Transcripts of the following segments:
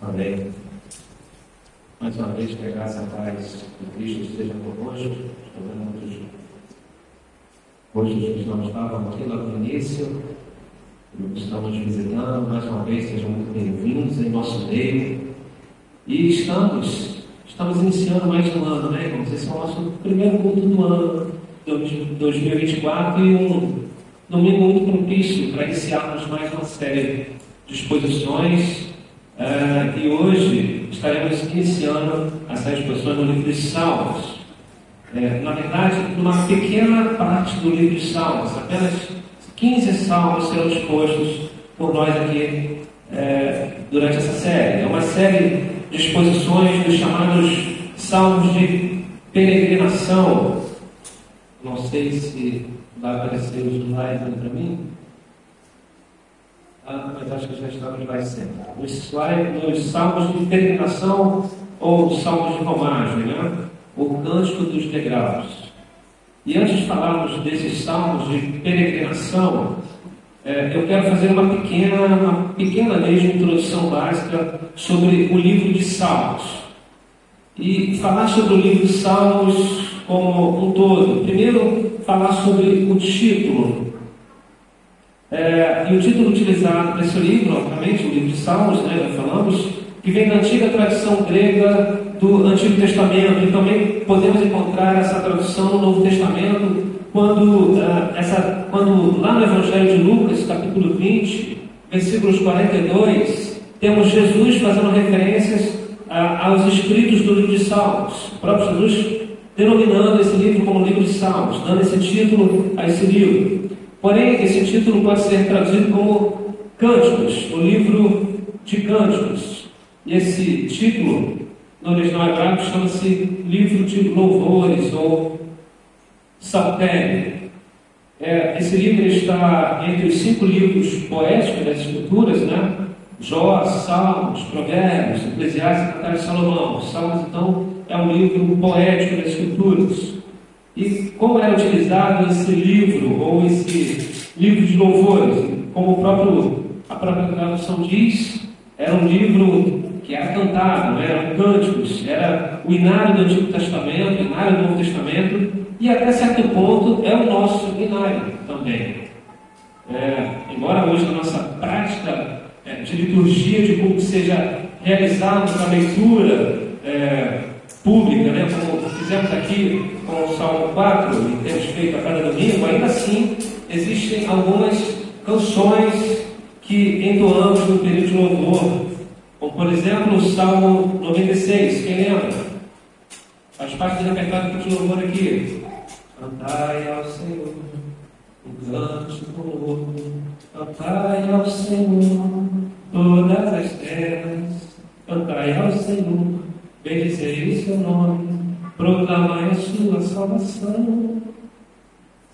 Amém. Mais uma vez, que a graça e a paz de Cristo esteja convosco. Estou vendo muitos rostos que não estavam aqui lá no início, que estão nos visitando. Mais uma vez, sejam muito bem-vindos em nosso meio. E estamos iniciando mais um ano, né, irmãos? Esse é o nosso primeiro culto do ano, 2024, e um domingo muito propício para iniciarmos mais uma série de exposições. E hoje estaremos iniciando essa exposição no livro de Salmos. Na verdade, numa pequena parte do livro de Salmos, apenas 15 salmos serão expostos por nós aqui durante essa série. É uma série de exposições dos chamados salmos de peregrinação. Não sei se vai aparecer os slides para mim. Mas acho que já está no slide certo. Os salmos de peregrinação ou salmos de romagem, né? O cântico dos degraus. E antes de falarmos desses salmos de peregrinação, eu quero fazer uma pequena mesmo introdução básica sobre o livro de Salmos. E falar sobre o livro de Salmos como um todo. Primeiro, falar sobre o título. E o título utilizado para esse livro, obviamente, o livro de Salmos, né, já falamos, que vem da antiga tradição grega do Antigo Testamento, e também podemos encontrar essa tradução no Novo Testamento, quando lá no Evangelho de Lucas, capítulo 20, versículos 42, temos Jesus fazendo referências aos escritos do livro de Salmos, o próprio Jesus denominando esse livro como livro de Salmos, dando esse título a esse livro. Porém, esse título pode ser traduzido como Cânticos, o livro de Cânticos. E esse título, no original hebraico, chama-se Livro de Louvores ou Saltério. Esse livro está entre os 5 livros poéticos das Escrituras, né? Jó, Salmos, Provérbios, Eclesiastes e Cantares de Salomão. Salmos, então, é um livro poético das Escrituras. E como era utilizado esse livro, ou esse livro de louvores? Como a própria tradução diz, era um livro que era cantado, eram cânticos, era o inário do Antigo Testamento, o inário do Novo Testamento, e até certo ponto é o nosso inário também. Embora hoje a nossa prática de liturgia de culto seja realizada na leitura pública, né, como fizemos aqui com o Salmo 4, e temos feito a cada domingo, ainda assim existem algumas canções que entoamos no período de louvor, como por exemplo o Salmo 96, quem lembra? Faz parte do repertório de louvor aqui. Cantai ao Senhor um cântico novo, cantai ao Senhor todas as terras, cantai ao Senhor, bendizei o seu nome, proclamai a sua salvação.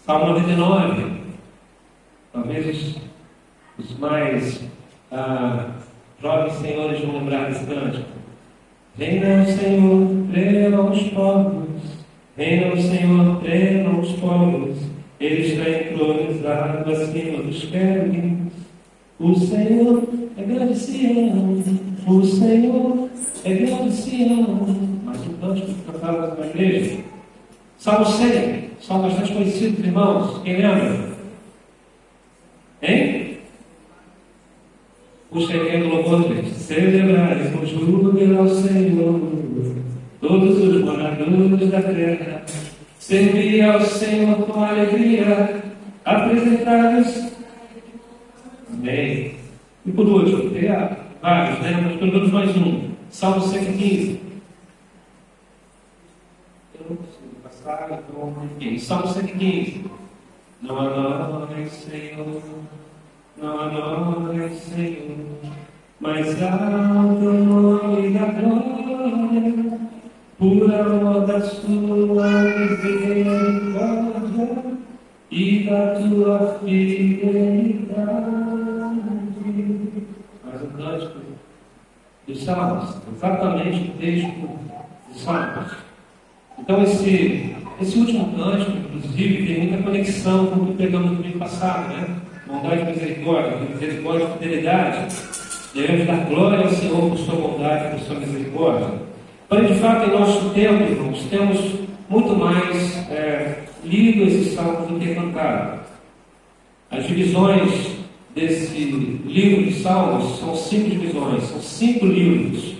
Salmo 99, talvez os mais jovens senhores vão lembrar desse cântico. Reina o Senhor, tremam os povos, reina o Senhor, tremam os povos, ele está entronizado acima dos querubins. O Senhor é grande Sião, o Senhor é grande Sião. Mas um cântico que cantava na igreja. Salmo 100, salmo bastante conhecido, irmãos. Quem lembra? Hein? Puxa aí do louvor 3. Celebrai com júbilo ao Senhor todos os moradores da terra. Servi ao Senhor com alegria, apresentados. Amém. E por último, tem vários, né? Mas pelo menos mais um. Salmo 115. Eu não consigo passar, então, enfim. Salmo 115. Não há nós, Senhor, não há nós, Senhor, mas alto o nome da glória, por amor da sua misericórdia e da tua fidelidade. Mas o cântico dos Salmos, exatamente o texto dos Salmos. Então esse último cântico, inclusive, tem muita conexão com o que pegamos no domingo passado, né? Bondade e misericórdia e fidelidade. Devemos dar glória ao Senhor por sua bondade e por sua misericórdia. Porém, de fato, em nosso tempo, irmãos, temos muito mais lido esses salmos do que cantado. As divisões desse livro de salmos são 5 divisões, são 5 livros.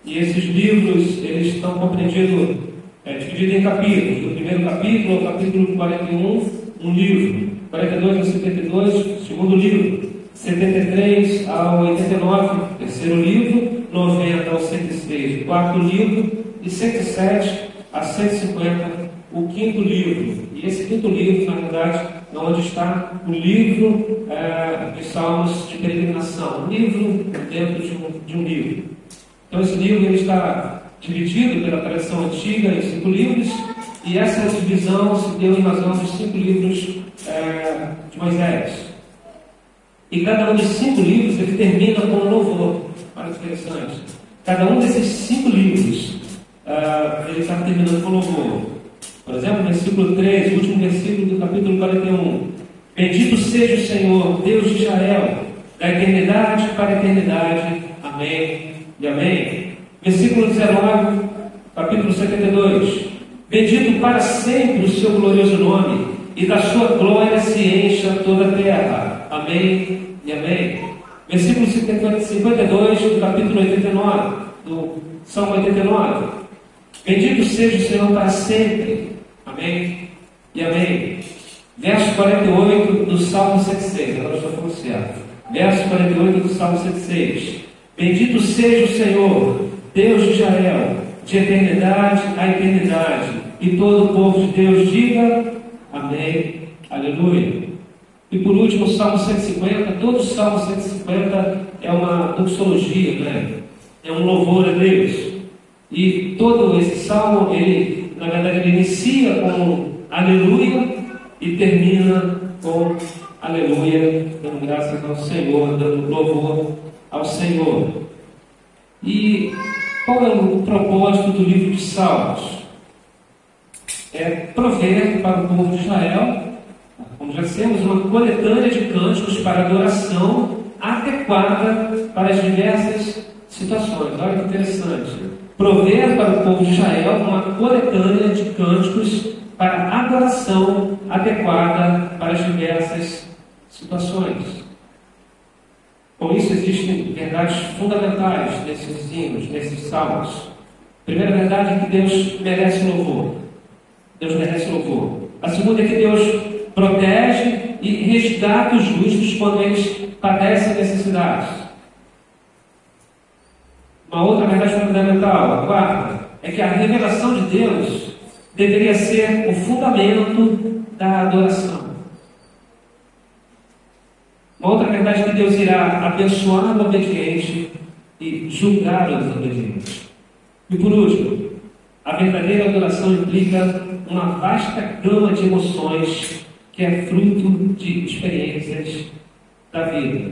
E esses livros, eles estão compreendidos, divididos em capítulos. Do primeiro capítulo ao capítulo 41, um livro. 42 ao 72, segundo livro. 73 ao 89, terceiro livro. 90 ao 106, quarto livro. E 107 a 150, o quinto livro. E esse quinto livro, na verdade, é onde está o livro dos Salmos de Peregrinação. Um livro dentro de um livro. Então, esse livro ele está dividido pela tradição antiga em 5 livros, e essa divisão se deu em razão dos 5 livros de Moisés. E cada um dos 5 livros ele termina com um louvor. Olha que interessante. Cada um desses 5 livros ele está terminando com louvor. Por exemplo, versículo 3, o último versículo do capítulo 41. Bendito seja o Senhor, Deus de Israel, da eternidade para a eternidade. Amém e amém. Versículo 19, capítulo 72. Bendito para sempre o seu glorioso nome, e da sua glória se encha toda a terra. Amém e amém. Versículo 52 do capítulo 89, do Salmo 89. Bendito seja o Senhor para sempre. Amém e amém. Verso 48 do Salmo 106. Agora estou falando certo. Verso 48 do Salmo 106. Bendito seja o Senhor, Deus de Israel, de eternidade a eternidade. E todo o povo de Deus diga amém, aleluia. E por último, o Salmo 150. Todo o Salmo 150 é uma doxologia, né? É um louvor a Deus. E todo esse salmo, ele, na verdade, ele inicia com aleluia e termina com aleluia, dando graças ao Senhor, dando louvor ao Senhor. E qual é o propósito do livro de Salmos? É prover para o povo de Israel, como já temos, uma coletânea de cânticos para adoração adequada para as diversas situações. Olha que interessante. Prover para o povo de Israel uma coletânea de cânticos para adoração adequada para as diversas situações. Com isso, existem verdades fundamentais nesses hinos, nesses salmos. A primeira verdade é que Deus merece louvor. Deus merece louvor. A segunda é que Deus protege e resgata os justos quando eles padecem necessidades. Uma outra verdade fundamental, a quarta, é que a revelação de Deus deveria ser o fundamento da adoração. Uma outra verdade é que Deus irá abençoar o obediente e julgar o desobediente. E por último, a verdadeira adoração implica uma vasta gama de emoções que é fruto de experiências da vida.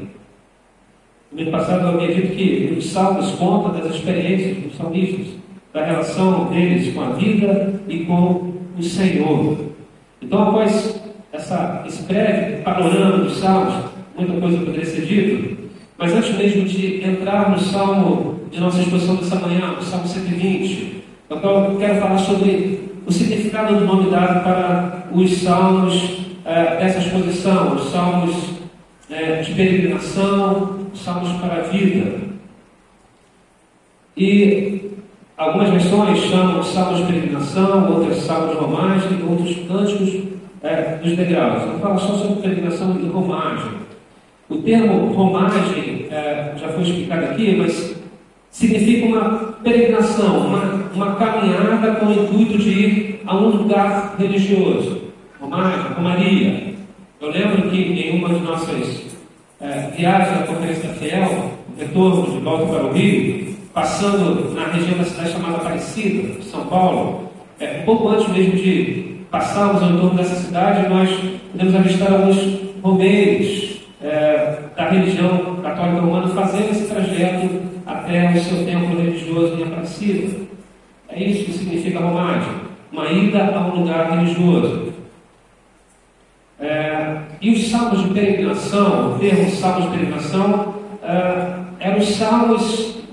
No ano passado eu havia dito que os salmos contam das experiências dos salmistas, da relação deles com a vida e com o Senhor. Então, após esse breve panorama dos salmos, muita coisa poderia ser dito, mas antes mesmo de entrar no salmo de nossa exposição dessa manhã, o Salmo 120, eu quero falar sobre o significado do nome dado para os salmos dessa exposição, os salmos de peregrinação, os salmos para a vida. E algumas versões chamam de salmos de peregrinação, outras salmos de romagem, outros cânticos dos degraus. Eu vou falar só sobre peregrinação e romagem. O termo romagem já foi explicado aqui, mas significa uma peregrinação, uma caminhada com o intuito de ir a um lugar religioso. Romagem, romaria. Eu lembro que em uma de nossas viagens à Conferência da Fiel, no retorno de volta para o Rio, passando na região da cidade chamada Aparecida, São Paulo, um pouco antes mesmo de passarmos ao entorno dessa cidade, nós podemos avistar alguns romeiros da religião católica romana fazendo esse trajeto até o seu templo religioso em Aparecida. É isso que significa romagem, uma ida a um lugar religioso. E os salmos de peregrinação, o termo salmos de peregrinação,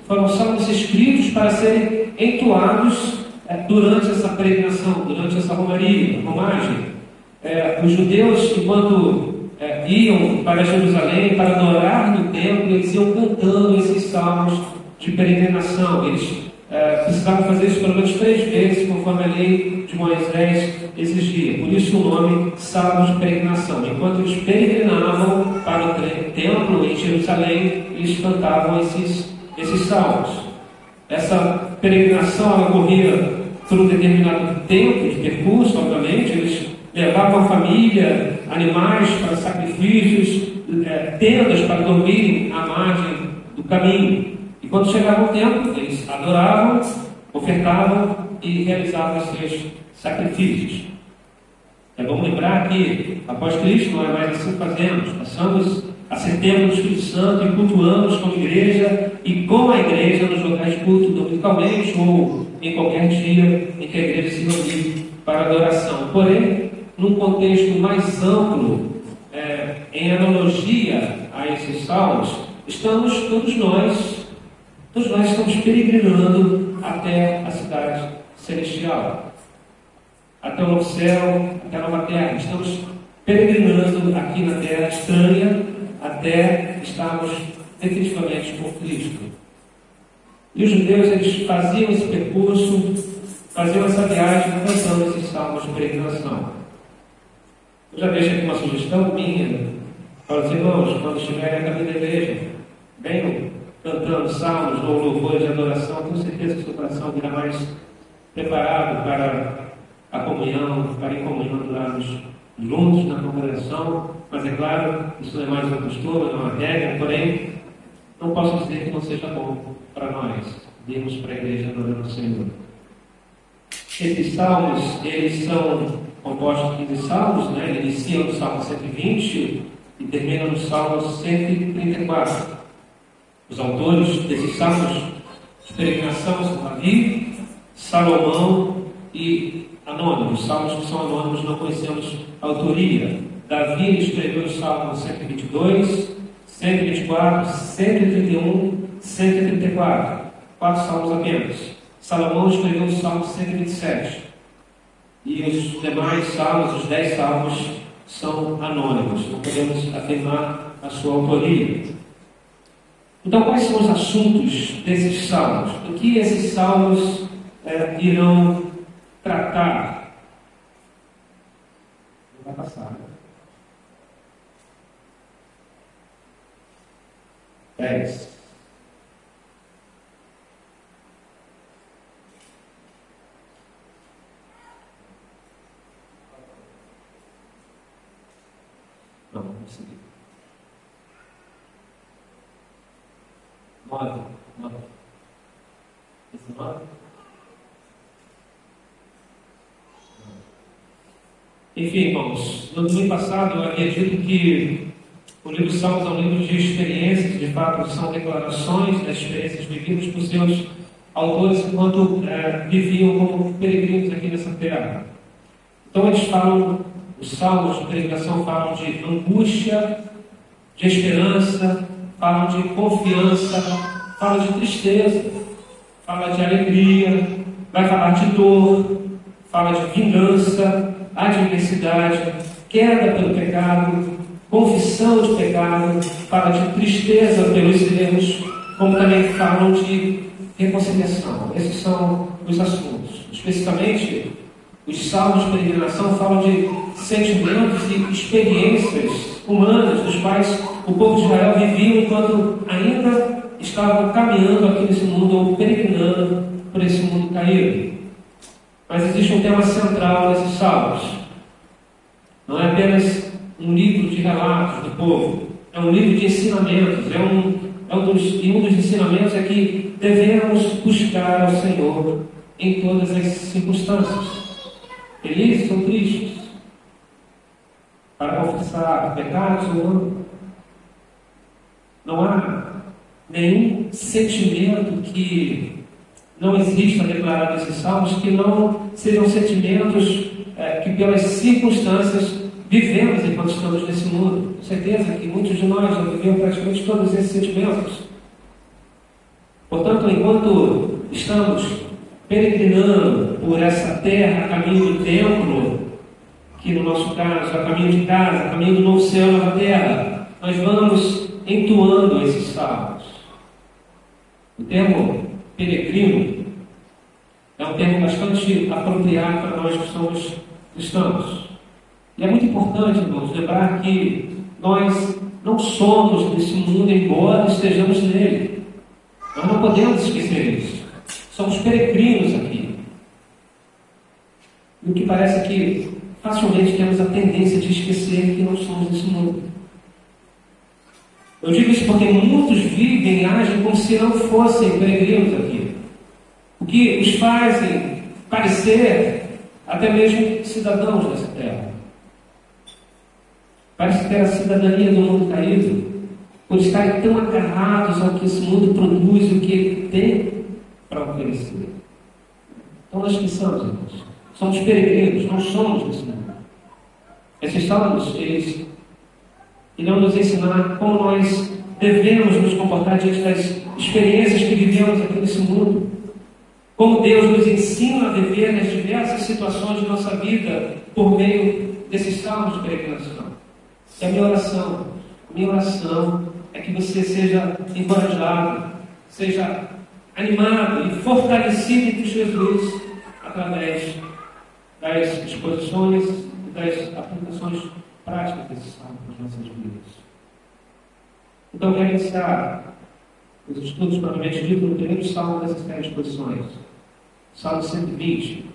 foram salmos escritos para serem entoados durante essa peregrinação, durante essa romagem. Os judeus, enquanto iam para Jerusalém para adorar no templo, eles iam cantando esses salmos de peregrinação. Eles precisavam fazer isso pelo menos 3 vezes, conforme a lei de Moisés exigia. Por isso o nome salmos de peregrinação. Enquanto eles peregrinavam para o templo em Jerusalém, eles cantavam esses salmos. Essa peregrinação ela ocorria por um determinado tempo de percurso, obviamente. Eles levavam a família, animais para sacrifícios, tendas para dormirem à margem do caminho. E quando chegava o tempo, eles adoravam, ofertavam e realizavam os seus sacrifícios. Vamos lembrar que, após Cristo, não é mais assim que fazemos. Passamos a ser templo do Espírito Santo e cultuamos como igreja e com a igreja nos locais de culto, dominicalmente ou em qualquer dia em que a igreja se reunir para adoração. Porém, num contexto mais amplo, em analogia a esses salmos, todos nós estamos peregrinando até a cidade celestial, até o novo céu, até a nova terra. Estamos peregrinando aqui na terra estranha até estarmos definitivamente com Cristo. E os judeus, eles faziam esse percurso, faziam essa viagem cantando esses salmos de peregrinação. Eu já deixo aqui uma sugestão minha para os irmãos, quando estiverem na caminho da igreja, venham cantando salmos ou louvores de adoração. Tenho certeza que o seu coração virá mais preparado para a comunhão, para ir comunhando lá juntos na congregação. Mas é claro, isso não é mais uma costura, não é uma regra, porém, não posso dizer que não seja bom para nós irmos para a igreja adorando o Senhor. Esses salmos, eles são compostos de 15 salmos, né? Iniciam no Salmo 120 e terminam no Salmo 134. Os autores desses salmos de peregrinação são Davi, Salomão e anônimos. Salmos que são anônimos, não conhecemos a autoria. Davi escreveu os Salmos 122, 124, 131, 134. 4 salmos apenas. Salomão escreveu o Salmo 127. E os demais salmos, os 10 salmos, são anônimos. Não podemos afirmar a sua autoria. Então, quais são os assuntos desses salmos? Do que esses salmos irão tratar? Não vai passar, né? 10. Não, vamos seguir. 9. Esse 9? Enfim, irmãos, no domingo passado eu havia dito que o livro dos Salmos é um livro de experiências, de fato são declarações das experiências vividas por seus autores enquanto viviam como peregrinos aqui nessa terra. Então eles falam, os salmos de peregrinação falam de angústia, de esperança, falam de confiança, falam de tristeza, fala de alegria, vai falar de dor, fala de vingança, adversidade, queda pelo pecado, confissão de pecado, fala de tristeza pelos erros, como também falam de reconciliação. Esses são os assuntos. Especificamente, os salmos de peregrinação falam de sentimentos e experiências humanas dos quais o povo de Israel vivia enquanto ainda estavam caminhando aqui nesse mundo ou peregrinando por esse mundo caído. Mas existe um tema central nesses salmos. Não é apenas um livro de relatos do povo, é um livro de ensinamentos. E um dos ensinamentos é que devemos buscar ao Senhor em todas as circunstâncias. Felizes ou tristes, para confessar pecados ou não. Não há nenhum sentimento que não exista declarado nesses salmos que não sejam sentimentos que pelas circunstâncias vivemos enquanto estamos nesse mundo. Com certeza que muitos de nós já viveram praticamente todos esses sentimentos. Portanto, enquanto estamos peregrinando por essa terra, a caminho do templo, que no nosso caso é a caminho de casa, a caminho do novo céu e nova terra, nós vamos entoando esses salmos. O termo peregrino é um termo bastante apropriado para nós que somos cristãos. E é muito importante, irmãos, lembrar que nós não somos desse mundo, embora estejamos nele. Nós não podemos esquecer isso. Somos peregrinos aqui. E o que parece é que facilmente temos a tendência de esquecer que não somos desse mundo. Eu digo isso porque muitos vivem e agem como se não fossem peregrinos aqui. O que os fazem parecer até mesmo cidadãos dessa terra. Parece ter a cidadania do mundo caído, por estarem tão agarrados ao que esse mundo produz e o que ele tem para oferecer. Então nós pensamos, irmãos, somos peregrinos, não somos desse mundo. Esses salmos, eles irão nos ensinar como nós devemos nos comportar diante das experiências que vivemos aqui nesse mundo. Como Deus nos ensina a viver nas diversas situações de nossa vida por meio desses salmos de peregrinação. E a minha oração é que você seja encorajado, seja animado e fortalecido em Jesus através das exposições e das aplicações práticas desses salmos nas nossas vidas. Então, eu quero iniciar os estudos propriamente dito no primeiro salmo dessas 10 exposições, Salmo 120.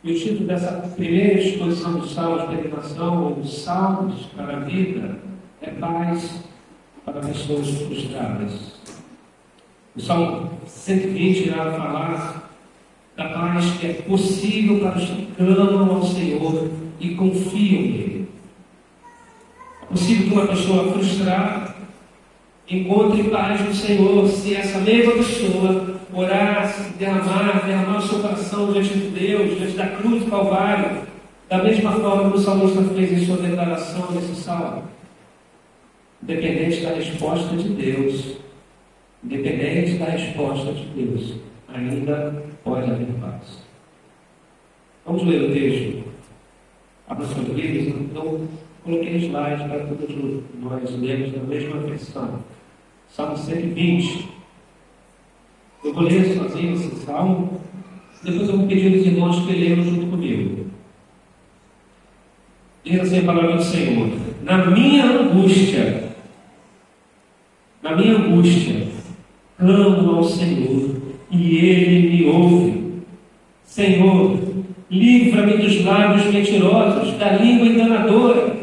E o título dessa primeira exposição do salmo de peregrinação, ou Salmos para a Vida, é Paz para pessoas frustradas. O Salmo 120 irá falar da paz que é possível para os que clamam ao Senhor e confiam nele. É possível que uma pessoa frustrada encontre paz no Senhor se essa mesma pessoa orar, derramar o seu coração diante de Deus, diante da cruz do Calvário, da mesma forma que o salmista fez em sua declaração nesse salmo. Independente da resposta de Deus, ainda pode haver paz. Vamos ler o texto. Abra suas Bíblias, então coloquei slide para todos nós lermos na mesma versão. Salmo 120. Eu vou ler sozinho esse salmo, depois eu vou pedir aos irmãos que leiam junto comigo. Diz assim a palavra do Senhor: na minha angústia, clamo ao Senhor, e Ele me ouve. Senhor, livra-me dos lábios mentirosos, da língua enganadora.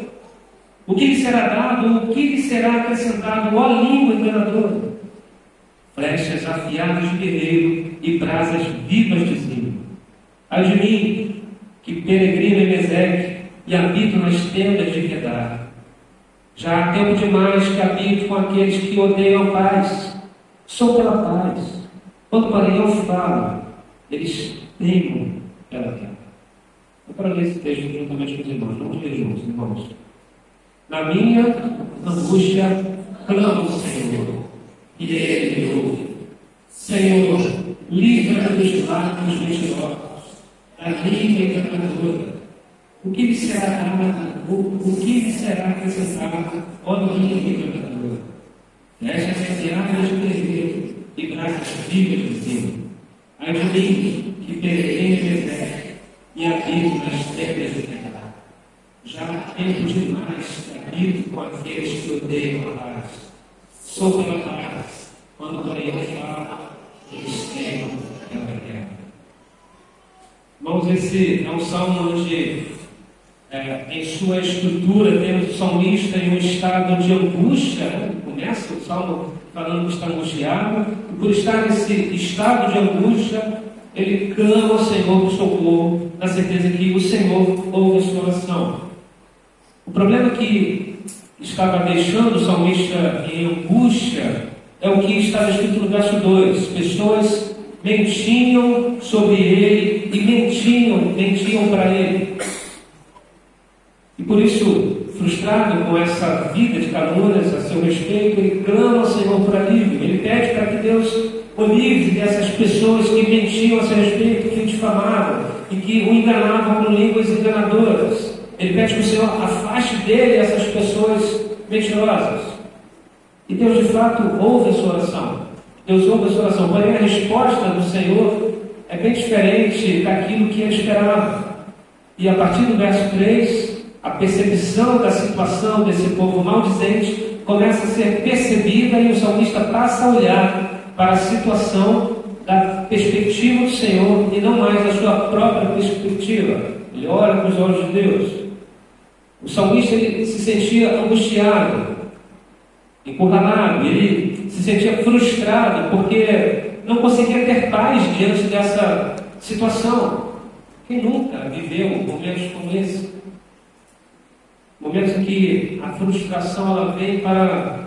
O que lhe será dado, o que lhe será acrescentado, ó língua enganadora? Flechas afiadas de guerreiro e brasas vivas de zinco. Ai de mim, que peregrino em Meseque e habito nas tendas de Quedar. Já há tempo demais que habito com aqueles que odeiam a paz. Sou pela paz. Quando, porém, eu falo, eles teimam pela guerra. Eu quero ler esse texto juntamente com os irmãos. Vamos ler juntos, irmãos. Na minha angústia, clamo ao Senhor, e Ele me ouve. Senhor, livra-me dos lábios mentirosos, da língua enganadora. O que lhe será dado, o que lhe será acrescentado, ó língua enganadora? Flechas afiadas de guerreiro e brasas vivas de zinco. Ai de mim, que peregrino em Meseque e habito nas tendas de Quedar. Já há tempo demais que habito com aqueles que odeiam a paz. Sou pela paz, quando porém eu falo, eles teimam pela guerra. Irmãos, esse é um salmo onde, em sua estrutura, temos o salmista em um estado de angústia. Começa o salmo falando que está angustiado, e por estar nesse estado de angústia, ele clama ao Senhor por socorro, na certeza que o Senhor ouve a sua oração. O problema que estava deixando o salmista em angústia é o que estava escrito no verso 2. Pessoas mentiam sobre ele e mentiam para ele. E por isso, frustrado com essa vida de calúnias a seu respeito, ele clama ao Senhor por alívio. Ele pede para que Deus o livre dessas pessoas que mentiam a seu respeito, que o difamavam e que o enganavam com línguas enganadoras. Ele pede que o Senhor afaste dele essas pessoas mentirosas. E Deus, de fato, ouve a sua oração. Deus ouve a sua oração. Porém, a resposta do Senhor é bem diferente daquilo que ele esperava. E a partir do verso 3, a percepção da situação desse povo maldizente começa a ser percebida e o salmista passa a olhar para a situação da perspectiva do Senhor e não mais da sua própria perspectiva. Ele olha com os olhos de Deus. O salmista ele se sentia angustiado, encurralado, ele se sentia frustrado porque não conseguia ter paz diante dessa situação. Quem nunca viveu momentos como esse? Momentos em que a frustração ela vem para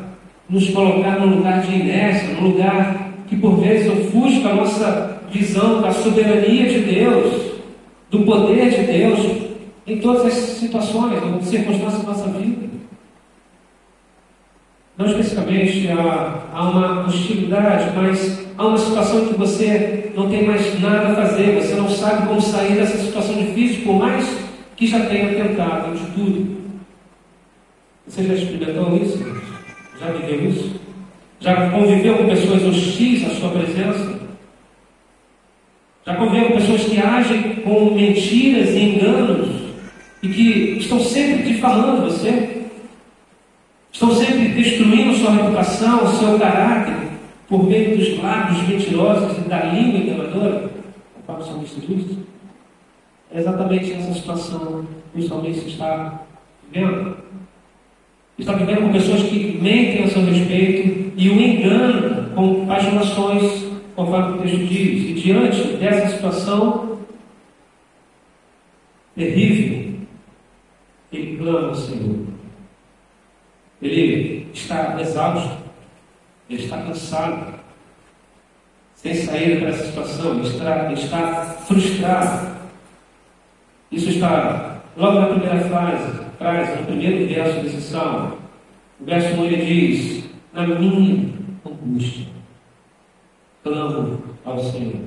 nos colocar num lugar de inércia, num lugar que por vezes ofusca a nossa visão da soberania de Deus, do poder de Deus em todas as situações, ou circunstâncias da nossa vida. Não especificamente há uma hostilidade, mas há uma situação em que você não tem mais nada a fazer, você não sabe como sair dessa situação difícil, por mais que já tenha tentado de tudo. Você já experimentou isso? Já viveu isso? Já conviveu com pessoas hostis à sua presença? Já conviveu com pessoas que agem com mentiras e enganos e que estão sempre difamando você? Estão sempre destruindo sua reputação, o seu caráter, por meio dos lábios mentirosos e da língua enganadora? Conforme o salmista diz. É exatamente essa situação que o salmista está vivendo. Está vivendo com pessoas que mentem a seu respeito e o enganam com paginações, conforme o texto diz. E diante dessa situação terrível, ele clama ao Senhor. Ele está exausto, ele está cansado, sem saída para essa situação, ele está frustrado. Isso está logo na primeira frase, no primeiro verso desse salmo. O verso 1 ele diz: na minha angústia, clamo ao Senhor.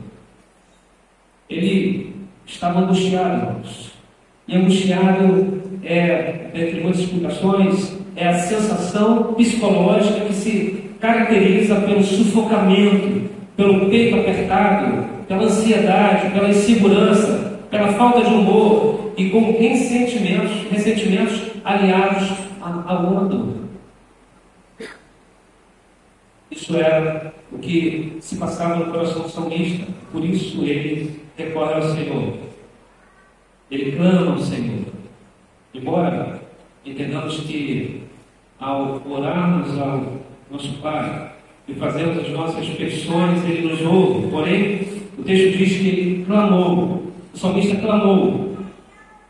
Ele estava angustiado, irmãos. E angustiado entre muitas explicações, é a sensação psicológica que se caracteriza pelo sufocamento, pelo peito apertado, pela ansiedade, pela insegurança, pela falta de humor e com ressentimentos aliados ao abandono. Isso era o que se passava no coração do salmista. Por isso ele recorre ao Senhor. Ele clama ao Senhor. Embora entendamos que ao orarmos ao nosso Pai e fazermos as nossas petições, Ele nos ouve. Porém, o texto diz que Ele clamou. O salmista clamou.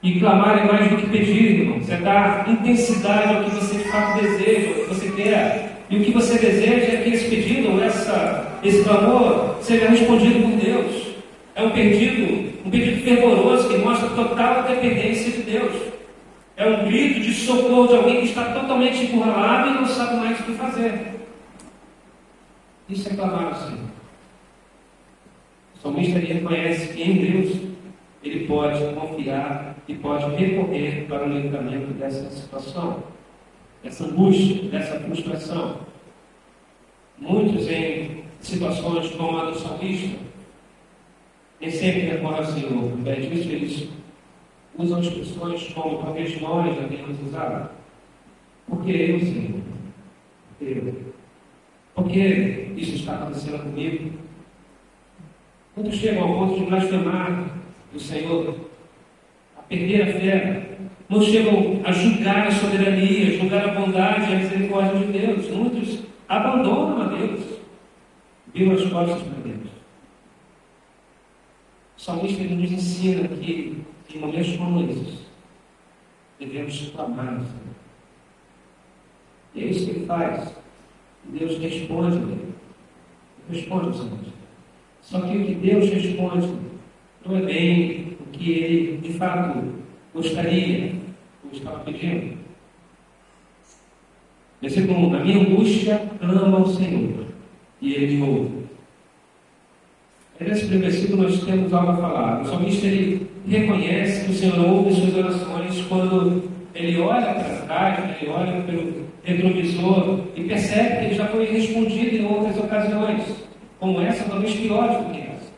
E clamar é mais do que pedir, irmão. Você dá intensidade ao que você de fato deseja, ao que você quer. E o que você deseja é que esse pedido, ou esse clamor, seja respondido por Deus. É um pedido fervoroso que mostra total dependência de Deus. É um grito de socorro de alguém que está totalmente encurralado e não sabe mais o que fazer. Isso é clamar ao Senhor. O salmista reconhece que em Deus ele pode confiar e pode recorrer para o livramento dessa situação, dessa angústia, dessa frustração. Muitos em situações como a do salmista nem sempre recorrem ao Senhor. Ao invés disso, eles usam expressões como talvez nós já tenhamos usado. Por que eu, Senhor? Por que isso está acontecendo comigo? Quando chegam ao ponto de blasfemar o Senhor, a perder a fé, muitos chegam a julgar a soberania, julgar a bondade e a misericórdia de Deus. Muitos abandonam a Deus, viram as costas para Deus. O salmista ele nos ensina que em momentos como esses devemos clamar ao Senhor. E é isso que ele faz. Deus responde a ele. Responde ao Senhor. Só que o que Deus responde não é bem o que ele de fato gostaria, estava pedindo. Versículo 1: na minha angústia clamo ao Senhor, e Ele me ouve. Nesse primeiro versículo nós temos algo a falar. O salmista ele reconhece que o Senhor ouve suas orações quando ele olha para trás, ele olha pelo retrovisor e percebe que ele já foi respondido em outras ocasiões, como essa, talvez piores do que essa.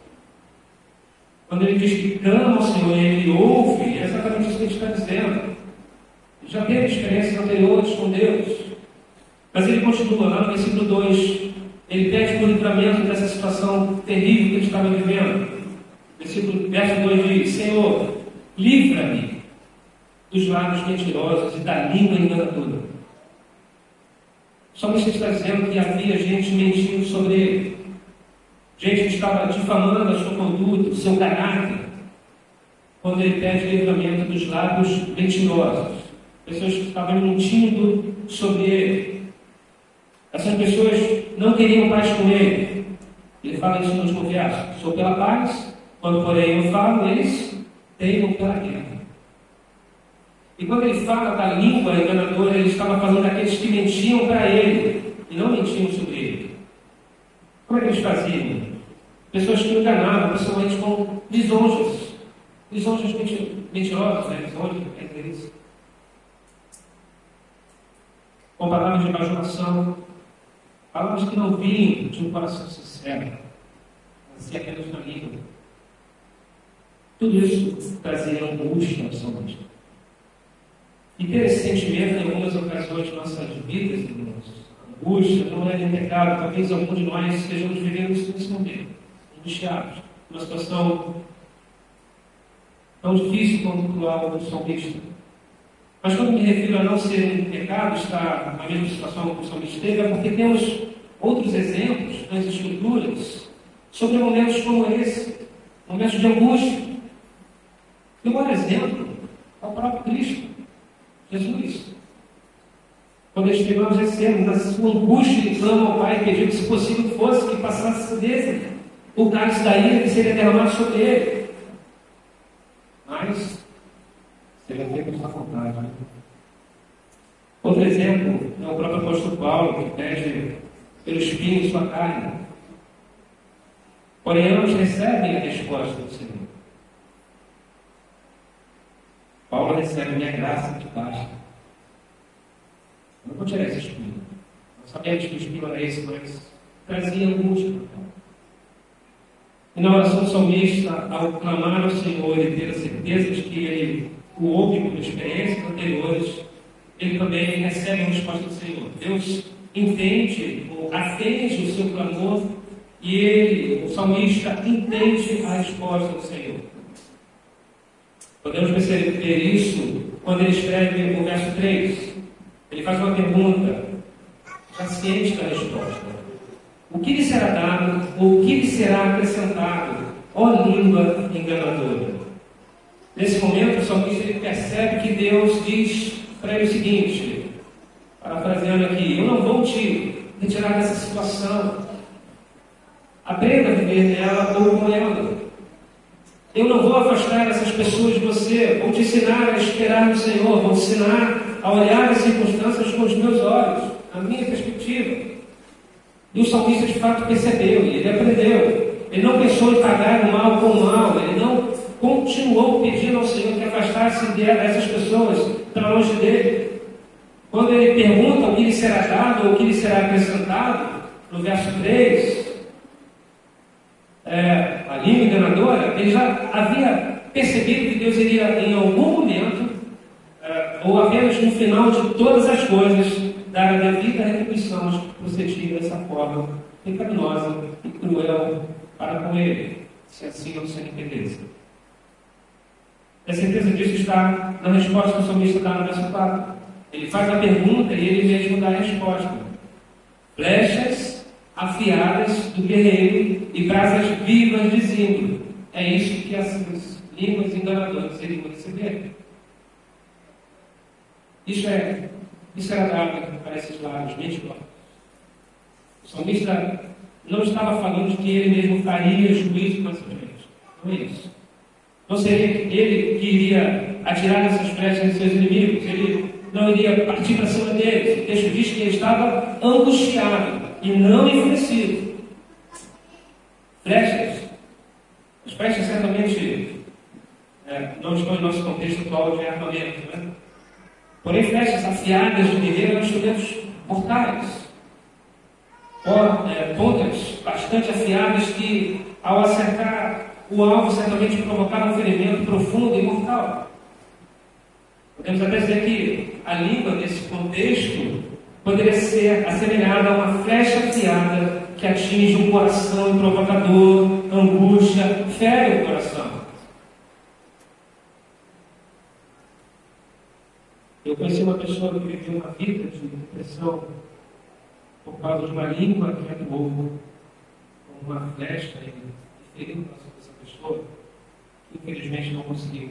Quando ele diz que clama ao Senhor e Ele ouve, é exatamente isso que ele está dizendo. Ele já teve experiências anteriores com Deus. Mas ele continua lá no versículo 2. Ele pede por livramento dessa situação terrível que ele estava vivendo. Verso 2 diz: Senhor, livra-me dos lábios mentirosos e da língua enganadora. O salmista está dizendo que havia gente mentindo sobre ele. Gente que estava difamando a sua conduta, o seu caráter, quando ele pede livramento dos lábios mentirosos. Pessoas que estavam mentindo sobre ele. Essas pessoas não queriam paz com ele. Ele fala isso no último verso: sou pela paz, quando porém eu falo, eles teimam pela guerra. E quando ele fala da língua enganadora, ele estava falando daqueles que mentiam para ele e não mentiam sobre ele. Como é que eles faziam? Pessoas que enganavam, principalmente com lisonjas. Lisonjas mentirosas, né? Lisonjas, quer dizer isso. Com palavras de bajulação, palavras que não vinham de um coração sincero, mas apenas na língua. Tudo isso trazia angústia ao salmista. E ter esse sentimento em algumas ocasiões de nossas vidas, irmãos, angústia não é de pecado. Talvez algum de nós estejamos vivendo isso nesse momento, angustiados, uma situação tão difícil como cruel do salmista. Mas quando me refiro a não ser um pecado, está na mesma situação que o salmista teve, é porque temos outros exemplos nas Escrituras sobre momentos como esse, momentos de angústia. E um bom exemplo é o próprio Cristo, Jesus. Quando estivemos recebendo na sua angústia, ele clama ao Pai, pedindo que, se possível, fosse que passasse dele o cálice da ira que seria derramado sobre ele. Mas seria feito à sua vontade. Né? Outro exemplo é o próprio apóstolo Paulo, que pede pelo espinho em sua carne. Porém, ambos recebem a resposta do Senhor. Paulo recebe: minha graça te basta. Eu não vou tirar esse espinho. Nós sabemos que o espinho era esse, mas trazia angústia para Paulo. E na oração do salmista, ao clamar ao Senhor e ter a certeza de que ele o ouve por experiências anteriores, ele também recebe a resposta do Senhor. Deus entende ou atende o seu clamor e ele, o salmista, entende a resposta do Senhor. Podemos perceber isso quando ele escreve no verso 3. Ele faz uma pergunta, já ciente da resposta: o que lhe será dado ou o que lhe será acrescentado, ó língua enganadora? Nesse momento, o salmista ele percebe que Deus diz para ele o seguinte, parafraseando aqui: eu não vou te retirar dessa situação. Aprenda a viver nela ou com ela. Eu não vou afastar essas pessoas de você. Vou te ensinar a esperar no Senhor. Vou te ensinar a olhar as circunstâncias com os meus olhos, a minha perspectiva. E o salmista de fato percebeu, e ele aprendeu. Ele não pensou em pagar o mal com o mal. Ele não continuou pedindo ao Senhor que afastasse dessas pessoas para longe dele. Quando ele pergunta o que lhe será dado ou o que lhe será acrescentado, no verso 3, a língua enganadora, ele já havia percebido que Deus iria em algum momento, ou apenas no final de todas as coisas, dar a devida retribuição aos que procediam dessa forma pecaminosa e cruel para com ele, se assim não se arrependesse. A certeza disso está na resposta que o salmista dá no verso 4. Ele faz a pergunta e ele mesmo dá a resposta. Flechas afiadas do guerreiro e brasas vivas de zimbro. É isso que as línguas enganadoras iriam receber. Isso era dado para esses lábios mentirosos. O salmista não estava falando de que ele mesmo faria juízo com essa gente. Não é isso. Não seria ele que iria atirar essas flechas em seus inimigos, ele não iria partir para cima deles. O texto diz que ele estava angustiado e não enfurecido. Flechas. As flechas certamente não estão em nosso contexto atual de armamento, né? Porém, flechas afiadas do guerreiro eram instrumentos mortais. Pontas bastante afiadas que, ao acertar o alvo, certamente provocaram um ferimento profundo e mortal. Podemos até dizer que a língua, nesse contexto, poderia ser assemelhada a uma flecha afiada que atinge o coração provocador, angústia, fere o coração. Eu conheci uma pessoa que viveu uma vida de depressão por causa de uma língua que atuou como uma flecha e feriu o coração dessa pessoa, que infelizmente não conseguiu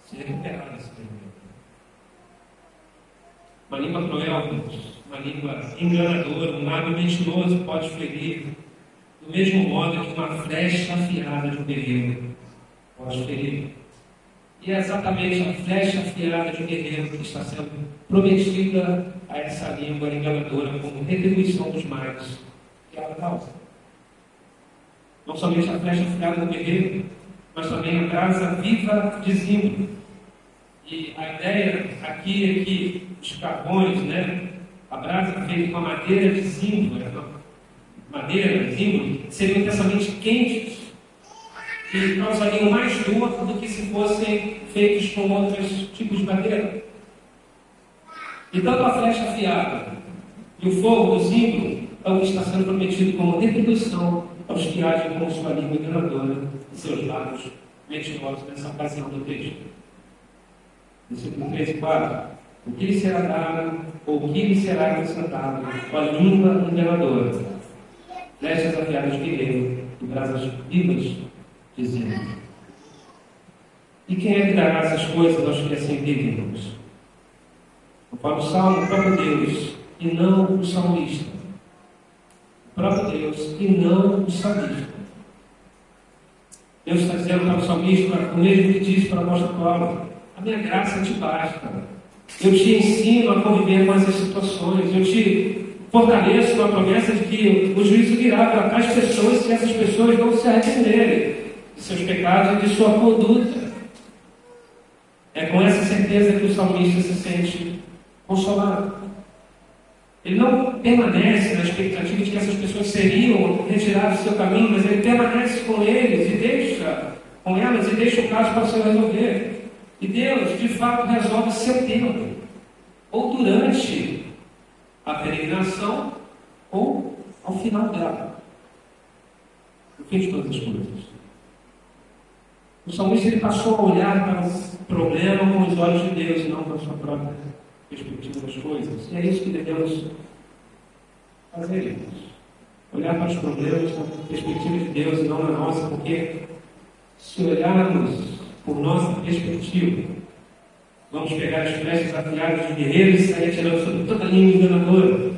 se recuperar desse ferimento. Uma língua cruel, uma língua enganadora, um lábio mentiroso pode ferir, do mesmo modo que uma flecha afiada de um guerreiro pode ferir. E é exatamente a flecha afiada de um guerreiro que está sendo prometida a essa língua enganadora como retribuição dos males que ela causa. Não somente a flecha afiada do guerreiro, mas também a brasa viva de zimbro. E a ideia aqui é que os carvões, a brasa feita com a madeira de zimbro, madeira de zimbro, seriam intensamente quentes e causariam mais dor do que se fossem feitos com outros tipos de madeira. E tanto a flecha afiada e o fogo do zimbro é o que está sendo prometido como retribuição aos que agem com sua língua enganadora e seus lábios mentirosos nessa ocasião do texto. Versículo 3 e 4. O que lhe será dado, ou o que lhe será acrescentado com a língua enganadora? Flechas afiadas de guerreiro e brasas vivas de zimbro. E quem é que dará essas coisas aos que assim vivem, irmãos? Conforme o Salmo, o próprio Deus, e não o salmista. O próprio Deus, e não o salmista. Deus está dizendo para o salmista o mesmo que disse para o apóstolo Paulo: a minha graça te basta. Eu te ensino a conviver com essas situações. Eu te fortaleço com a promessa de que o juízo virá para tais pessoas se essas pessoas não se arrependerem de seus pecados e de sua conduta. É com essa certeza que o salmista se sente consolado. Ele não permanece na expectativa de que essas pessoas seriam retiradas do seu caminho, mas ele permanece com eles e deixa o caso para se resolver. E Deus, de fato, resolve seu tempo, ou durante a peregrinação, ou ao final dela. No fim de todas as coisas. O salmista ele passou a olhar para o problema com os olhos de Deus e não com a sua própria perspectiva das coisas. E é isso que devemos fazer. Olhar para os problemas com a perspectiva de Deus e não na nossa, porque se olharmos por nossa perspectiva, vamos pegar as flechas afiadas de guerreiros e sair atirando sobre toda a língua enganadora.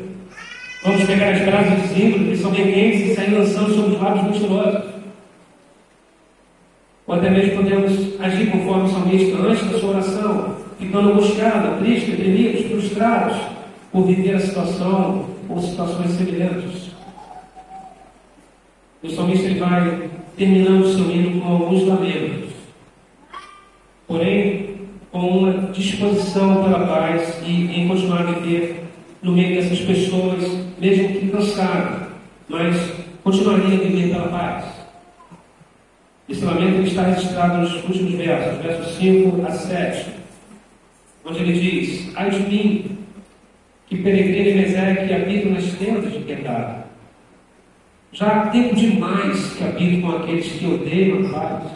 Vamos pegar as brasas de zimbro, que são bem quentes, e sair lançando sobre os lábios mentirosos. Ou até mesmo podemos agir conforme o salmista antes da sua oração, ficando angustiados, tristes, deprimidos, frustrados por viver a situação ou situações semelhantes. O salmista ele vai terminando o seu hino com alguns lamentos, porém com uma disposição pela paz e em continuar a viver no meio dessas pessoas, mesmo que cansado, mas continuaria a viver pela paz. Esse lamento está registrado nos últimos versos 5 a 7, onde ele diz: ai de mim, que peregrino e miséria que habito nas tendas de pecado. Já há tempo demais que habito com aqueles que odeiam a paz.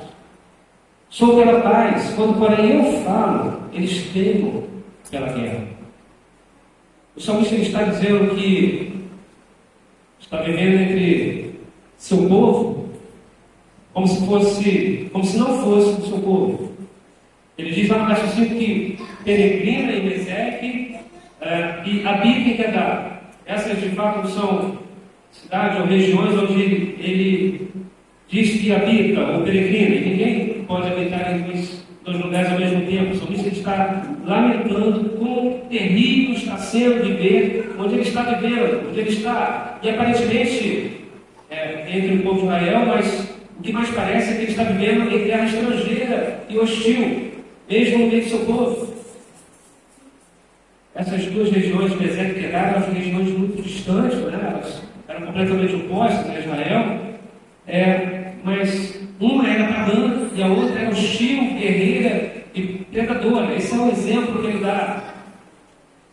Sou pela paz, quando porém eu falo, eles temem pela guerra. O salmista está dizendo que está vivendo entre seu povo como se não fosse do seu povo. Ele diz lá no verso 5 que peregrina em Meseque e habita em Kedar. Essas de fato são cidades ou regiões onde ele diz que habita ou peregrina, e ninguém pode habitar em duas dois lugares ao mesmo tempo. O salmista está lamentando quão terrível está sendo viver onde ele está vivendo, onde ele está. E aparentemente, entre o povo de Israel, mas o que mais parece é que ele está vivendo em terra estrangeira e hostil, mesmo no meio do seu povo. Essas duas regiões, deserto e Gerar, eram regiões muito distantes, né? Elas eram completamente opostas a Israel, mas uma era pagã e a outra era hostil, guerreira e predadora. Esse é o exemplo que ele dá.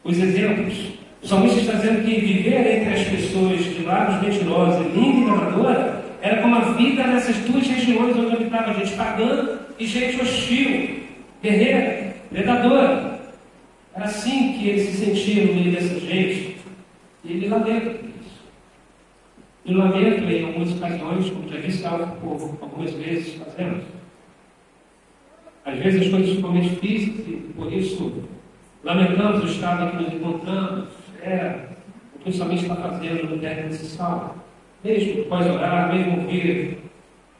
Os exemplos. O salmista está dizendo que viver entre as pessoas de lábios mentirosos e língua enganadora era como a vida nessas duas regiões onde habitava gente pagã e gente hostil, guerreira, predadora. Era assim que ele se sentia no meio dessa gente. E ele lamenta por isso. E lamento, em algumas ocasiões, como já disse, estava por algumas vezes fazendo. Às vezes as coisas ficam muito difíceis e por isso lamentamos o estado em que nos encontramos. O que o salmista está fazendo no término desse salmo. Mesmo após orar, mesmo ouvir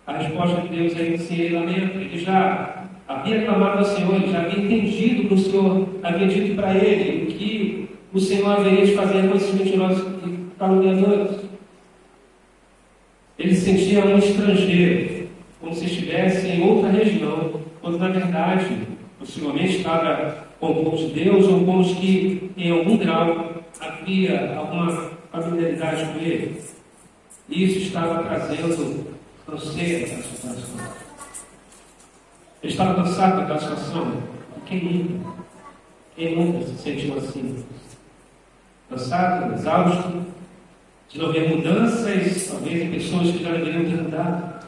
a resposta de Deus aí, se ele lamenta, ele já havia clamado ao Senhor, ele já havia entendido que o Senhor havia dito para ele o que o Senhor haveria de fazer com esses mentirosos e caluniadores. Ele se sentia um estrangeiro, como se estivesse em outra região, quando na verdade possivelmente estava com o povo de Deus, ou com os que em algum grau havia alguma familiaridade com ele. E isso estava trazendo canseira para a situação. Ele estava cansado daquela situação. Quem nunca se sentiu assim? Cansado, exausto, de não ver mudanças, talvez em pessoas que já deveriam ter mudado.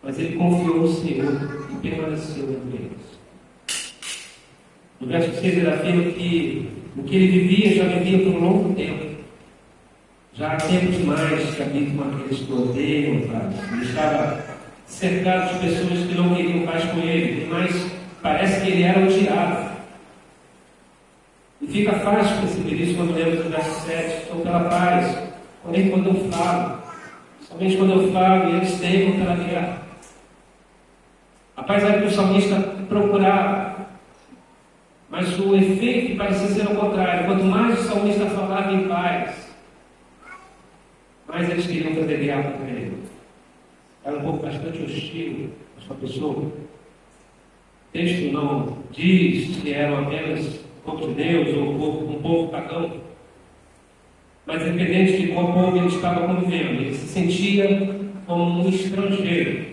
Mas ele confiou no Senhor e permaneceu com eles. No verso 6 ele afirma que o que ele vivia, já vivia por um longo tempo. Já há tempo demais que habitam aqueles que odeiam o Pai. Ele estava cercado de pessoas que não queriam paz com ele, mas parece que ele era odiado. E fica fácil perceber isso quando lemos o verso 7. Estou pela paz, porém quando eu falo, somente quando eu falo, eles temem pela guerra. A paz era o que o salmista procurava. Mas o efeito parecia ser o contrário. Quanto mais o salmista falava em paz, mais eles queriam fazer guerra contra ele. Era um povo bastante hostil a sua pessoa. O texto não diz que eram apenas o povo de Deus ou um povo pagão. Mas independente de qual povo ele estava convivendo, ele se sentia como um estrangeiro,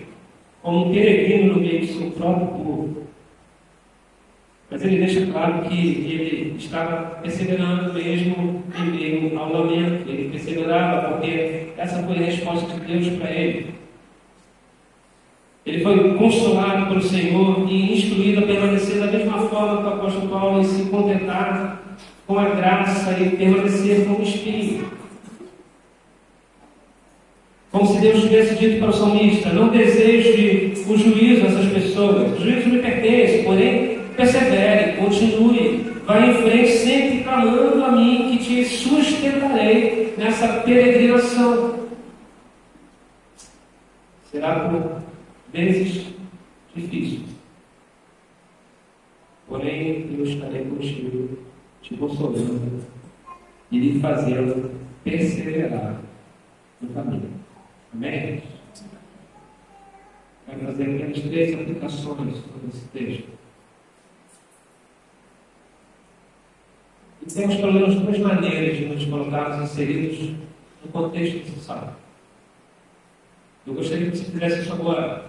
como um peregrino no meio de seu próprio povo. Mas ele deixa claro que ele estava perseverando mesmo em meio ao lamento. Ele perseverava porque essa foi a resposta de Deus para ele. Ele foi consolado pelo Senhor e instruído a permanecer da mesma forma que o apóstolo Paulo em se contentar com a graça e permanecer como espinho. Como se Deus tivesse dito para o salmista: não deseje o juízo a essas pessoas, o juízo me pertence, porém persevere, continue, vá em frente, sempre clamando a mim, que te sustentarei nessa peregrinação. Será por vezes difícil, porém eu estarei contigo, te consolando e lhe fazendo perseverar no caminho. Amém? Vai fazer apenas 3 aplicações sobre esse texto. E temos pelo menos 2 maneiras de nos colocarmos inseridos no contexto desse salmo. Eu gostaria que você fizesse isso agora.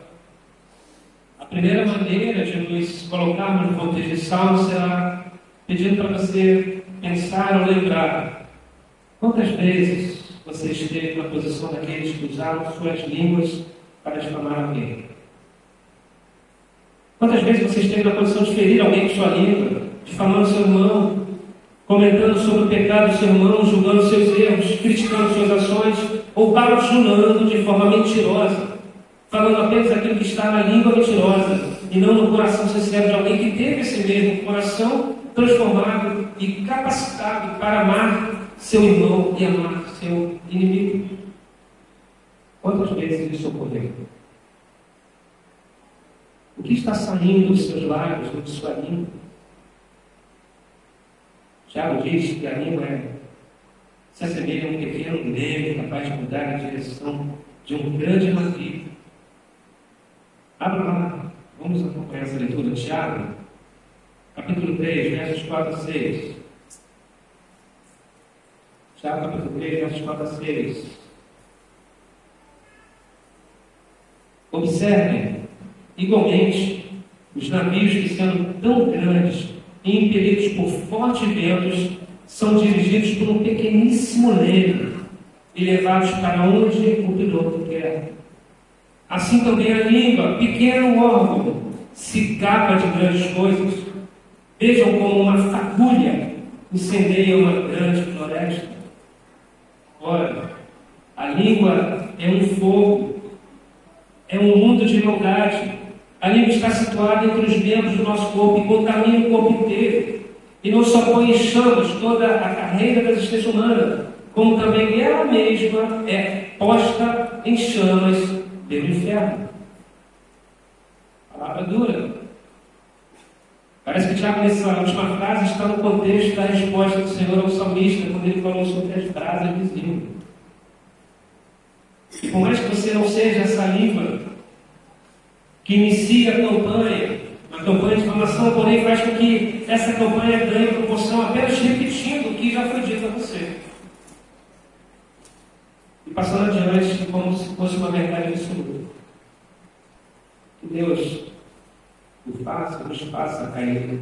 A primeira maneira de nos colocarmos no contexto desse salmo será pedindo para você pensar ou lembrar quantas vezes você esteve na posição daqueles que usaram suas línguas para difamar alguém. Quantas vezes você esteve na posição de ferir alguém com sua língua, difamando seu irmão, comentando sobre o pecado do seu irmão, julgando seus erros, criticando suas ações, ou bajulando de forma mentirosa, falando apenas aquilo que está na língua mentirosa, e não no coração sincero de alguém que teve esse mesmo coração transformado e capacitado para amar seu irmão e amar seu inimigo. Quantas vezes isso ocorreu? O que está saindo dos seus lábios, ou de sua língua? Tiago diz que a língua se assemelha a um pequeno leme capaz de mudar a direção de um grande navio. Abra lá, vamos acompanhar essa leitura. Tiago, capítulo 3, versos 4 a 6. Tiago, capítulo 3, versos 4 a 6. Observem, igualmente, os navios que, sendo tão grandes e impelidos por fortes ventos, são dirigidos por um pequeníssimo leme e levados para onde o piloto quer. Assim também a língua, pequeno órgão, se gaba de grandes coisas. Vejam como uma fagulha incendeia uma grande floresta. Ora, a língua é um fogo, é um mundo de maldade. A língua está situada entre os membros do nosso corpo e contamina o corpo inteiro. E não só põe em chamas toda a carreira da existência humana, como também ela mesma é posta em chamas pelo inferno. Palavra dura. Parece que Tiago, nessa última frase, está no contexto da resposta do Senhor ao salmista, quando ele falou sobre as brasas vizinhas. E por mais que você não seja essa língua que inicia a campanha de difamação, porém faz com que essa campanha ganhe proporção apenas repetindo o que já foi dito a você. E passando adiante como se fosse uma verdade absoluta. Que Deus nos faça cair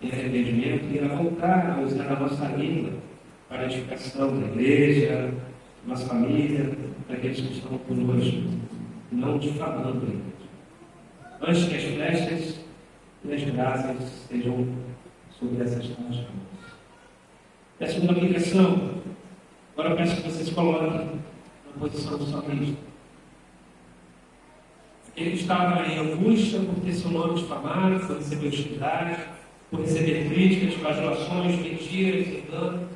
em arrependimento e a voltar a usar a nossa língua para a edificação da igreja, da nossa família, daqueles que estão conosco, não difamando a igreja. Antes que as flechas e as brasas estejam sobre essas nossas mãos. E a segunda aplicação, agora eu peço que vocês coloquem na posição do salmista. Ele estava em angústia por ter seu nome difamado, por receber hostilidade, por receber críticas, bajulações, mentiras, engano.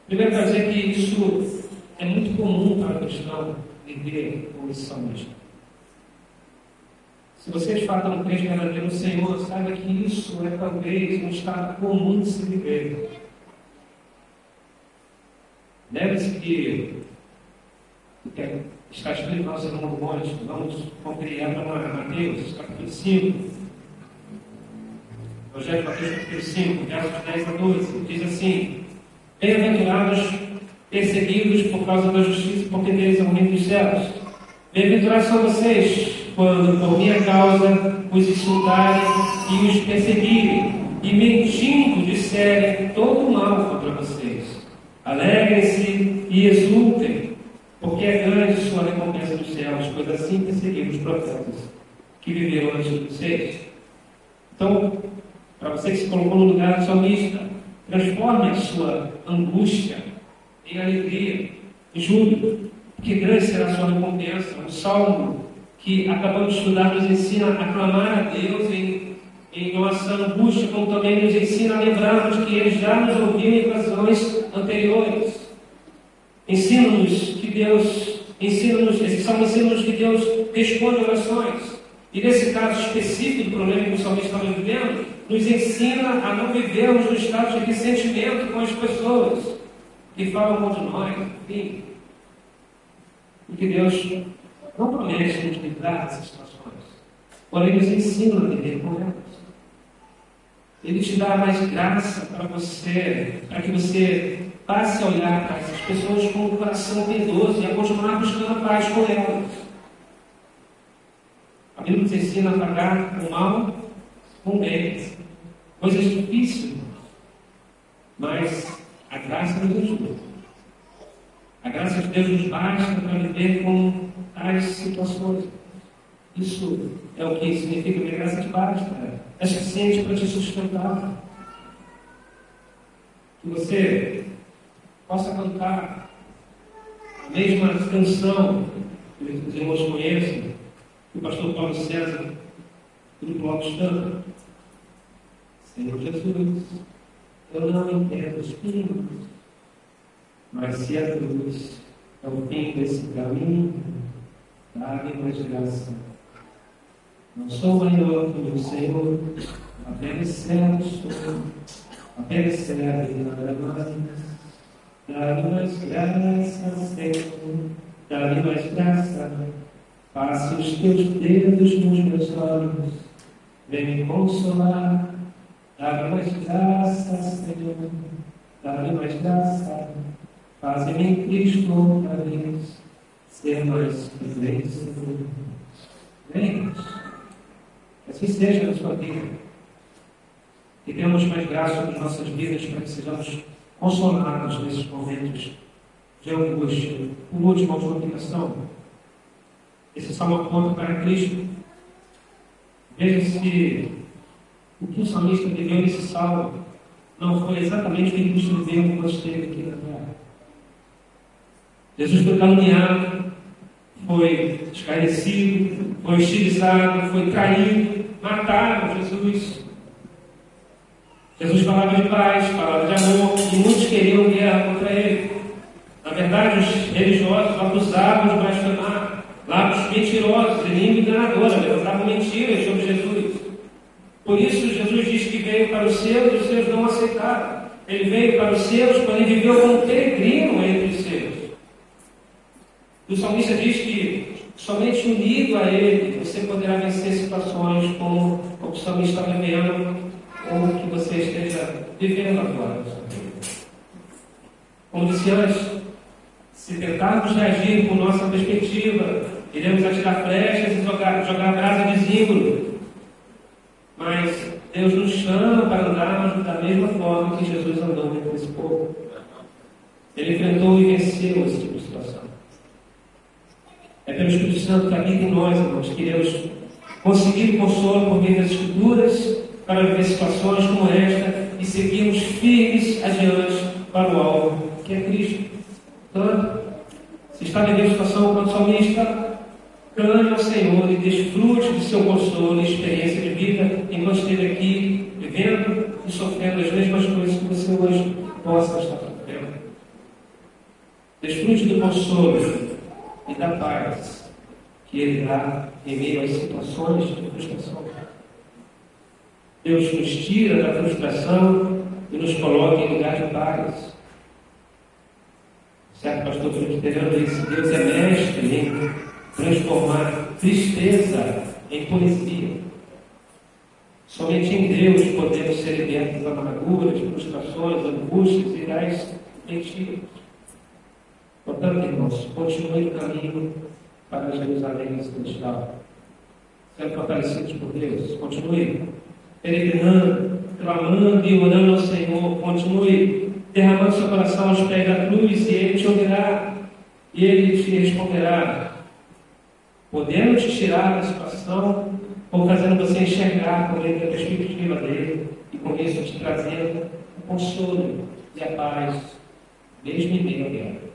Primeiro, quero dizer que isso é muito comum para o cristão viver com esse salmista. Se você de fato não crê verdadeiro no Senhor, saiba que isso é talvez um estado comum de se viver. Lembre-se que está escrito no nosso Sermão do Monte, vamos conferir para Mateus, capítulo 5. Evangelho de Mateus, capítulo 5, versos 10 a 12, diz assim: Bem-aventurados perseguidos por causa da justiça, porque deles é o reino dos céus. Bem-aventurados são vocês, quando por minha causa os insultarem e os perseguirem, e mentindo disserem todo o mal contra vocês. Alegrem-se e exultem, porque é grande sua recompensa dos céus, pois assim perseguiram os profetas que viveram antes de vocês. Então, para você que se colocou no lugar do salmista, transforme a sua angústia em alegria, em júbilo, porque grande será a sua recompensa. O salmo que acabamos de estudar nos ensina a clamar a Deus em nossa angústia, como também nos ensina a lembrarmos que Ele já nos ouviu em ocasiões anteriores. Ensina-nos que Deus responde orações. E nesse caso específico do problema que o salmista estava vivendo, nos ensina a não vivermos no estado de ressentimento com as pessoas que falam mal de nós, enfim. E que Deus não promete nos livrar dessas situações, porém nos ensina a viver com elas. Ele te dá mais graça para que você passe a olhar para essas pessoas com o coração piedoso e a continuar buscando a paz com elas. A Bíblia nos ensina a pagar o mal com o bem. Coisas difíceis, mas a graça nos ajuda. A graça de Deus nos basta para viver com tais situações. Isso é o que significa que a graça te basta. É suficiente para te sustentar. Que você possa cantar a mesma canção que os irmãos conhecem, que o pastor Paulo César, do Bloco canta. Senhor Jesus, eu não entendo os pingos, mas se a cruz é o fim desse caminho, dá-me mais graça Não sou maior que o Senhor, apenas servo sou, apenas servo e nada mais. Dá-me mais graça, Senhor, dá-me mais graça. Passe os teus dedos nos meus olhos, vem me consolar. Dá-me mais graça, Senhor, dá-me mais graça. Faze-me em Cristo outra vez ser mais presente, Senhor. Vem, que assim seja na sua vida. Que tenhamos mais graça nas nossas vidas para que sejamos consolados nesses momentos de angústia. Por último, a última aplicação. Esse salmo aponta para Cristo. Veja se o que o salmista viveu nesse salmo não foi exatamente o que Cristo viveu quando esteve aqui na terra. Jesus foi caluniado, foi escarnecido, foi hostilizado, foi traído, mataram Jesus. Jesus falava de paz, falava de amor, e muitos queriam guerra contra ele. Na verdade, os religiosos acusavam de blasfemar, lá os mentirosos, inimigo enganador, levantavam mentiras sobre Jesus. Por isso, Jesus diz que veio para os seus não aceitaram. Ele veio para os seus, porém viveu como um peregrino entre os seus. O salmista diz que somente unido a Ele você poderá vencer situações como o que o salmista está vivendo ou o que você esteja vivendo agora. Como disse antes, se tentarmos reagir com nossa perspectiva, iremos atirar flechas e jogar brasa de zimbro. Mas Deus nos chama para andarmos da mesma forma que Jesus andou entre esse povo. Ele enfrentou e venceu esse tipo de situação. É pelo Espírito Santo que habita em nós, irmãos, que iremos conseguir consolo por meio das Escrituras para viver situações como esta e seguirmos firmes adiante para o alvo, que é Cristo. Portanto, se está vivendo situação como o salmista, clame ao Senhor e desfrute de seu consolo e experiência de vida enquanto esteve aqui vivendo e sofrendo as mesmas coisas que você hoje possa estar sofrendo. Desfrute do consolo e da paz que Ele dá em meio às situações de frustração. Deus nos tira da frustração e nos coloca em lugar de paz. Certo pastor presbiteriano disse: Deus é mestre em transformar tristeza em poesia. Somente em Deus podemos ser libertos das amarguras, frustrações, angústias e das mentiras. Portanto, irmãos, continue no caminho para Jerusalém celestial, sendo fortalecidos por Deus. Continue peregrinando, clamando e orando ao Senhor. Continue derramando seu coração aos pés da cruz, e Ele te ouvirá, e Ele te responderá, podendo te tirar da situação, ou fazendo você enxergar por Ele a perspectiva dele, e com isso te trazendo o consolo e a paz, mesmo em meio à guerra.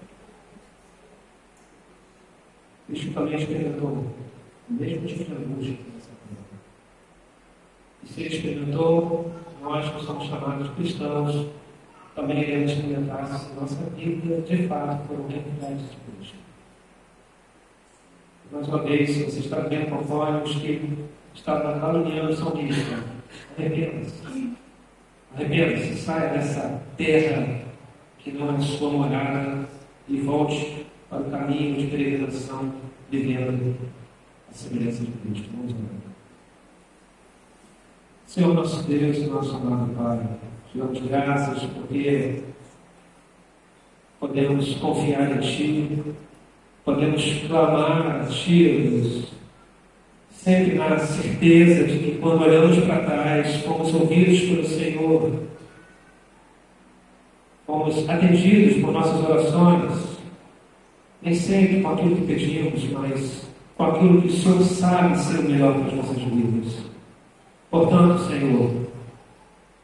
Cristo também experimentou o mesmo tipo de angústia. E se Ele experimentou, nós que somos chamados cristãos, também iremos experimentar se nossa vida, de fato, for um realidade de Cristo. Mais uma vez, se você está vendo conforme os que estavam caluniando o salmista, arrependa-se. Arrependa-se, saia dessa terra que não é sua morada e volte para o caminho de peregrinação, vivendo a semelhança de Cristo. Vamos orar. Senhor nosso Deus e nosso amado Pai, te damos graças porque podemos confiar em Ti, podemos clamar a Ti, Deus, sempre na certeza de que quando olhamos para trás, fomos ouvidos pelo Senhor, fomos atendidos por nossas orações, nem sempre com aquilo que pedimos, mas com aquilo que o Senhor sabe ser o melhor para as nossas vidas. Portanto, Senhor,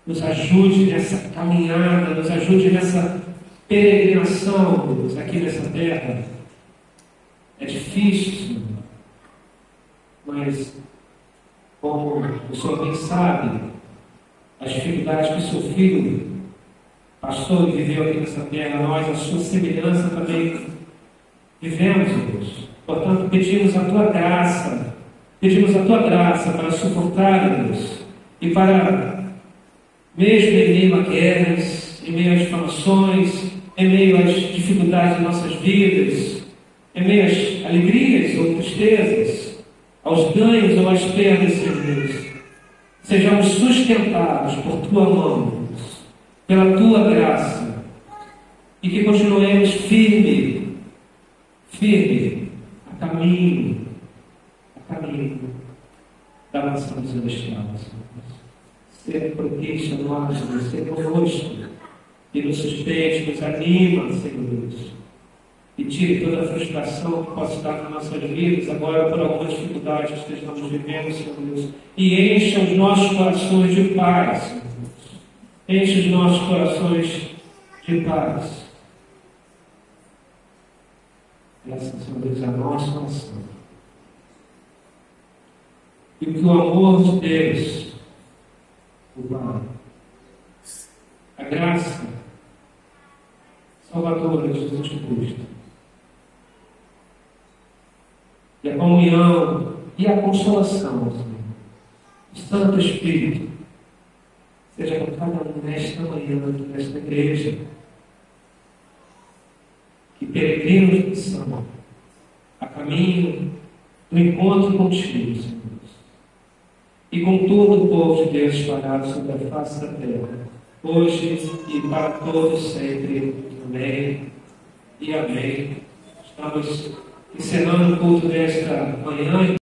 nos ajude nessa caminhada, nos ajude nessa peregrinação, Deus, aqui nessa terra. É difícil, Senhor, mas como o Senhor bem sabe, as dificuldades que o seu filho, pastor, viveu aqui nessa terra, nós, a sua semelhança também vivemos, Deus. Portanto, pedimos a Tua graça Pedimos a Tua graça para suportar-nos e para, mesmo em meio a guerras, em meio às difamações, em meio às dificuldades de nossas vidas, em meio às alegrias ou tristezas, aos ganhos ou às perdas, Senhor Deus, sejamos sustentados por Tua mão, pela Tua graça, e que continuemos firme a caminho da nação celestial. Ser propício a nós, ser conosco, e nos sustente, nos anima, Senhor Deus. E tire toda a frustração que possa estar nas nossas vidas, agora por algumas dificuldades que estamos vivendo, Senhor Deus. E encha os nossos corações de paz, Senhor Deus. Enche os nossos corações de paz. Essa, Senhor Deus, é a nossa oração. E que o amor de Deus, o Pai, a graça salvadora de Jesus Cristo, e a comunhão e a consolação, Senhor, do Santo Espírito, seja com cada um nesta manhã, nesta igreja, que peregrinos que são, a caminho do encontro contigo, Senhor, e com todo o povo de Deus espalhado sobre a face da terra, hoje e para todos sempre. Amém e amém. Estamos encerrando o culto desta manhã.